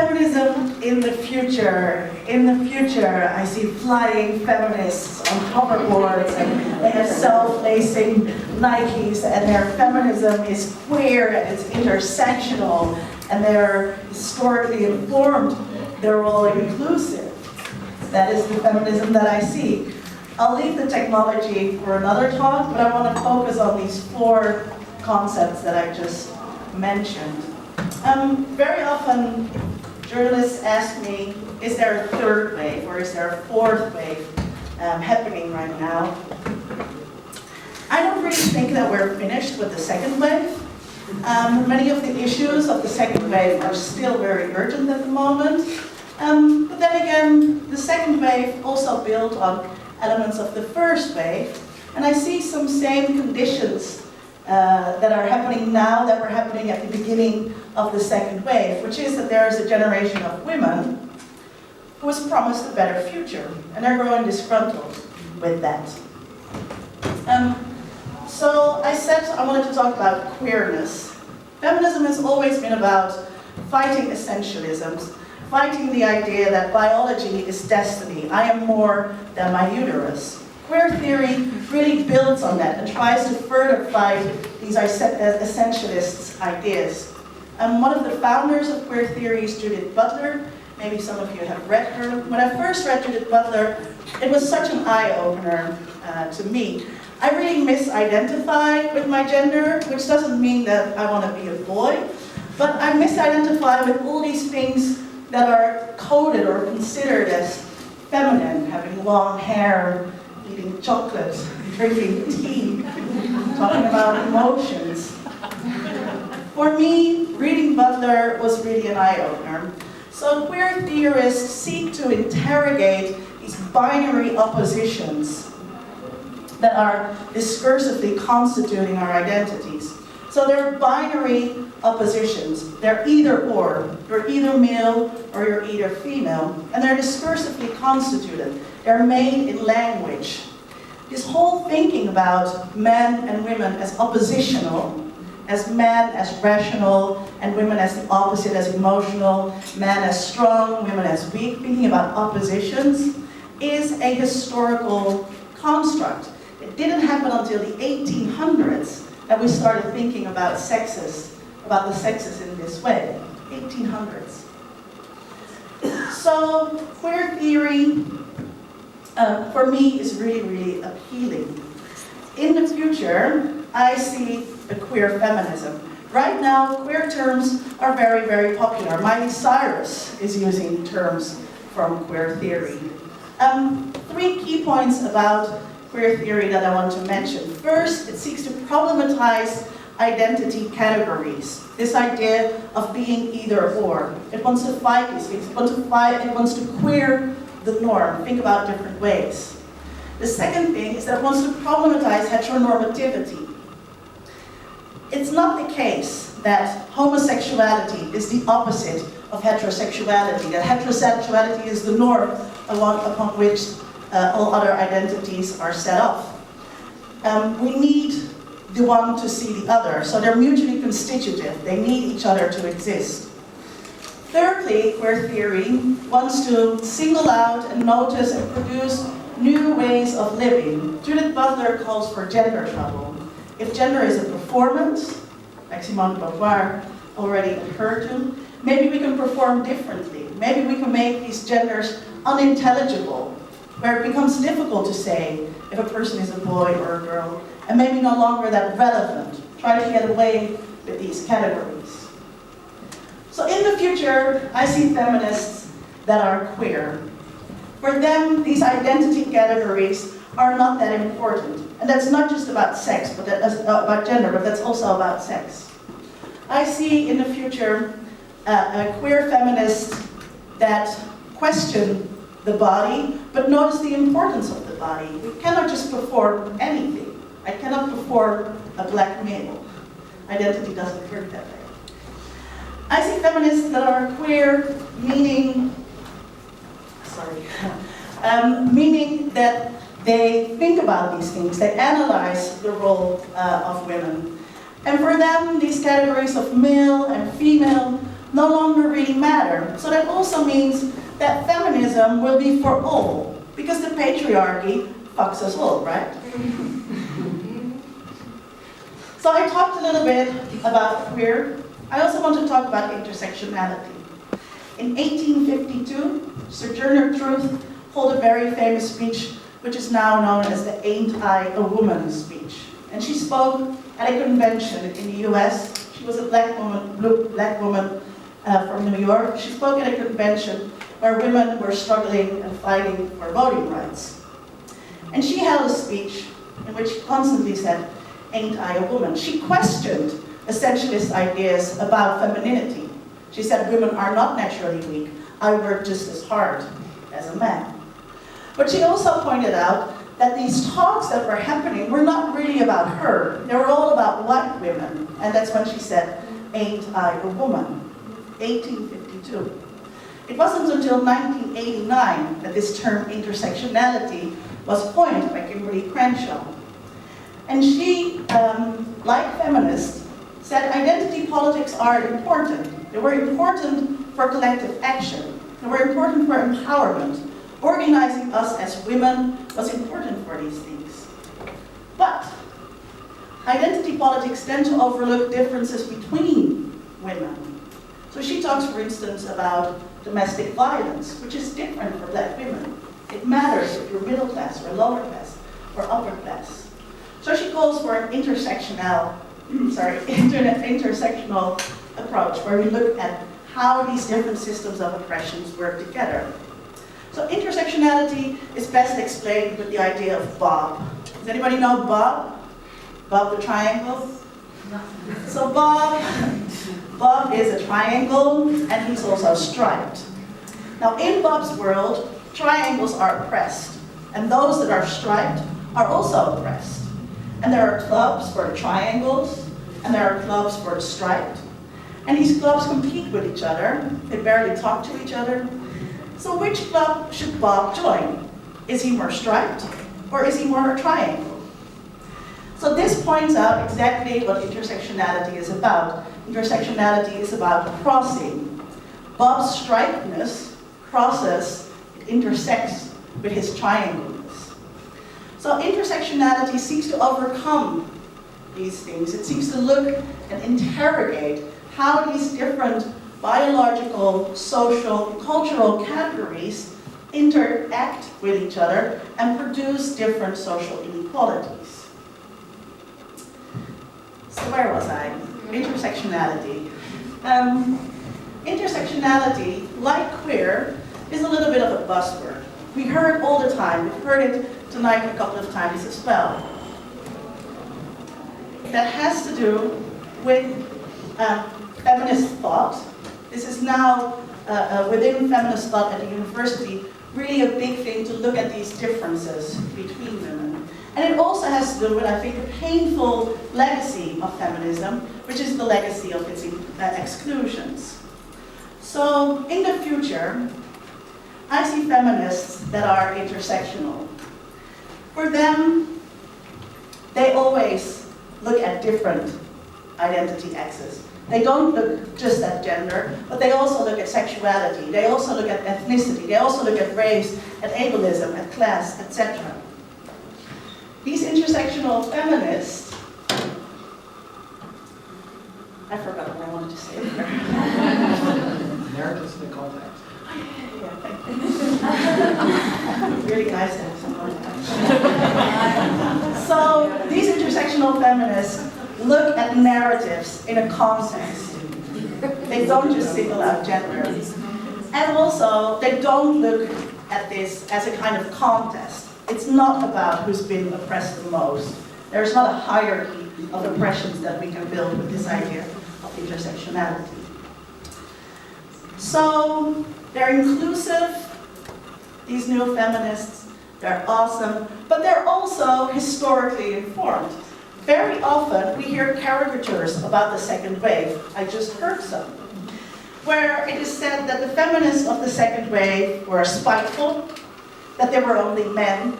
Feminism in the future. In the future, I see flying feminists on hoverboards, and they have self-lacing Nikes, and their feminism is queer and it's intersectional, and they're historically informed. They're all inclusive. That is the feminism that I see. I'll leave the technology for another talk, but I want to focus on these 4 concepts that I just mentioned. Very often, journalists ask me, is there a 3rd wave or is there a 4th wave happening right now? I don't really think that we're finished with the 2nd wave. Many of the issues of the 2nd wave are still very urgent at the moment. But then again, the 2nd wave also built on elements of the 1st wave, and I see some same conditions that are happening now that were happening at the beginning of the 2nd wave, which is that there is a generation of women who was promised a better future, and they're growing disgruntled with that. So I said I wanted to talk about queerness. Feminism has always been about fighting essentialisms, fighting the idea that biology is destiny. I am more than my uterus. Queer theory really builds on that and tries to further fight these essentialist ideas. One of the founders of queer theory is Judith Butler. Maybe some of you have read her. When I first read Judith Butler, it was such an eye-opener to me. I really misidentify with my gender, which doesn't mean that I want to be a boy, but I misidentify with all these things that are coded or considered as feminine, having long hair, eating chocolate, drinking tea, talking about emotions. For me, reading Butler was really an eye-opener. So queer theorists seek to interrogate these binary oppositions that are discursively constituting our identities. So they're binary oppositions. They're either or. You're either male or you're either female. And they're discursively constituted. They're made in language. This whole thinking about men and women as oppositional, as men as rational, and women as the opposite, as emotional, men as strong, women as weak, thinking about oppositions, is a historical construct. It didn't happen until the 1800s that we started thinking about the sexes in this way. 1800s. So queer theory, for me, is really, really appealing. In the future, I see a queer feminism. Right now, queer terms are very, very popular. Miley Cyrus is using terms from queer theory. 3 key points about queer theory that I want to mention. First, it seeks to problematize identity categories. This idea of being either or. It wants to fight these things. It wants to queer the norm, think about different ways. The second thing is that it wants to problematize heteronormativity. It's not the case that homosexuality is the opposite of heterosexuality, that heterosexuality is the norm upon which all other identities are set off. We need the one to see the other, so they're mutually constitutive. They need each other to exist. Thirdly, queer theory wants to single out and notice and produce new ways of living. Judith Butler calls for gender trouble. If gender is a performance, like Simone de Beauvoir already referred to, maybe we can perform differently. Maybe we can make these genders unintelligible, where it becomes difficult to say if a person is a boy or a girl, and maybe no longer that relevant. Try to get away with these categories. So in the future, I see feminists that are queer. For them, these identity categories are not that important. And that's not just about sex, but about gender, but that's also about sex. I see in the future a queer feminist that question the body, but notice the importance of the body. We cannot just perform anything. I cannot perform a black male. Identity doesn't work that way. I see feminists that are queer, meaning that they think about these things, they analyze the role of women. And for them, these categories of male and female no longer really matter. So that also means that feminism will be for all, because the patriarchy fucks us all, right? So I talked a little bit about queer. I also want to talk about intersectionality. In 1852, Sojourner Truth held a very famous speech, which is now known as the Ain't I a Woman speech. And she spoke at a convention in the US. She was a black woman from New York. She spoke at a convention where women were struggling and fighting for voting rights. And she held a speech in which she constantly said, "Ain't I a woman?" She questioned essentialist ideas about femininity. She said, "Women are not naturally weak. I work just as hard as a man." But she also pointed out that these talks that were happening were not really about her. They were all about white women. And that's when she said, "Ain't I a woman?" 1852. It wasn't until 1989 that this term intersectionality was coined by Kimberly Crenshaw. And she, like feminists, said identity politics are important. They were important for collective action. They were important for empowerment. Organizing us as women was important for these things. But identity politics tend to overlook differences between women. So she talks, for instance, about domestic violence, which is different for black women. It matters if you're middle class or lower class or upper class. So she calls for an intersectional approach where we look at how these different systems of oppressions work together. So intersectionality is best explained with the idea of Bob. Does anybody know Bob? Bob the triangle? So Bob is a triangle, and he's also striped. Now in Bob's world, triangles are oppressed, and those that are striped are also oppressed. And there are clubs for the triangles, and there are clubs for the striped. And these clubs compete with each other. They barely talk to each other. So which club should Bob join? Is he more striped, or is he more a triangle? So this points out exactly what intersectionality is about. Intersectionality is about crossing. Bob's stripedness crosses, it intersects with his triangleness. So intersectionality seeks to overcome these things. It seeks to look and interrogate how these different biological, social, cultural categories interact with each other and produce different social inequalities. So where was I? Intersectionality. Intersectionality, like queer, is a little bit of a buzzword. We heard it all the time. We've heard it tonight a couple of times as well. That has to do with feminist thought. This is now, within feminist thought at the university, really a big thing to look at these differences between women. And it also has to do with, I think, a painful legacy of feminism, which is the legacy of its exclusions. So, in the future, I see feminists that are intersectional. For them, they always look at different identity axes. They don't look just at gender, but they also look at sexuality. They also look at ethnicity. They also look at race, at ableism, at class, etc. These intersectional feminists, I forgot what I wanted to say there. Narratives in the context. Yeah, thank you. Really nice to have some context. So these intersectional feminists look at narratives in a context. They don't just single out gender. And also, they don't look at this as a kind of contest. It's not about who's been oppressed the most. There's not a hierarchy of oppressions that we can build with this idea of intersectionality. So, they're inclusive, these new feminists, they're awesome, but they're also historically informed. Very often, we hear caricatures about the second wave. I just heard some. Where it is said that the feminists of the second wave were spiteful, that they were only men,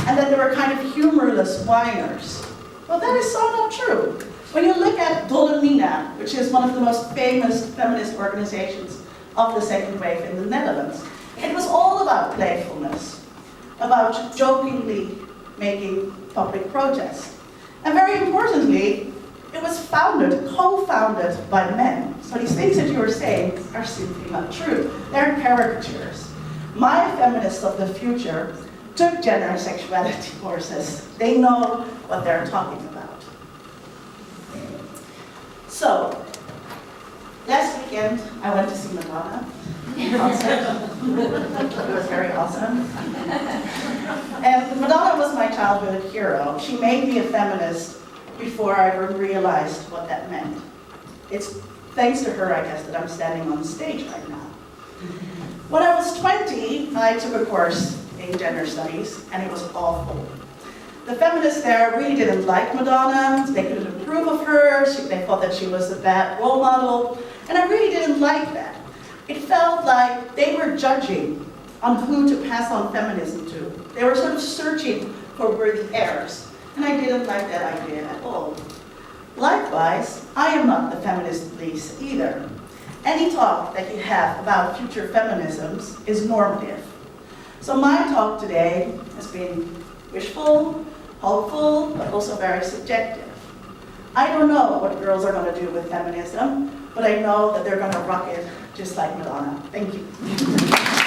and that they were kind of humorless whiners. Well, that is so not true. When you look at Dolomina, which is one of the most famous feminist organizations of the second wave in the Netherlands, it was all about playfulness, about jokingly making public protest. And very importantly, it was co-founded by men. So these things that you were saying are simply not true. They're caricatures. My feminists of the future took gender and sexuality courses. They know what they're talking about. So, last weekend I went to see Madonna in concert. It was very awesome. And Madonna was my childhood hero. She made me a feminist before I ever realized what that meant. It's thanks to her, I guess, that I'm standing on stage right now. When I was 20, I took a course in gender studies, and it was awful. The feminists there really didn't like Madonna. They couldn't approve of her. They thought that she was a bad role model, and I really didn't like that. It felt like they were judging on who to pass on feminism to. They were sort of searching for worthy heirs. And I didn't like that idea at all. Likewise, I am not the feminist police either. Any talk that you have about future feminisms is normative. So my talk today has been wishful, hopeful, but also very subjective. I don't know what girls are going to do with feminism, but I know that they're going to rock it just like Madonna. Thank you.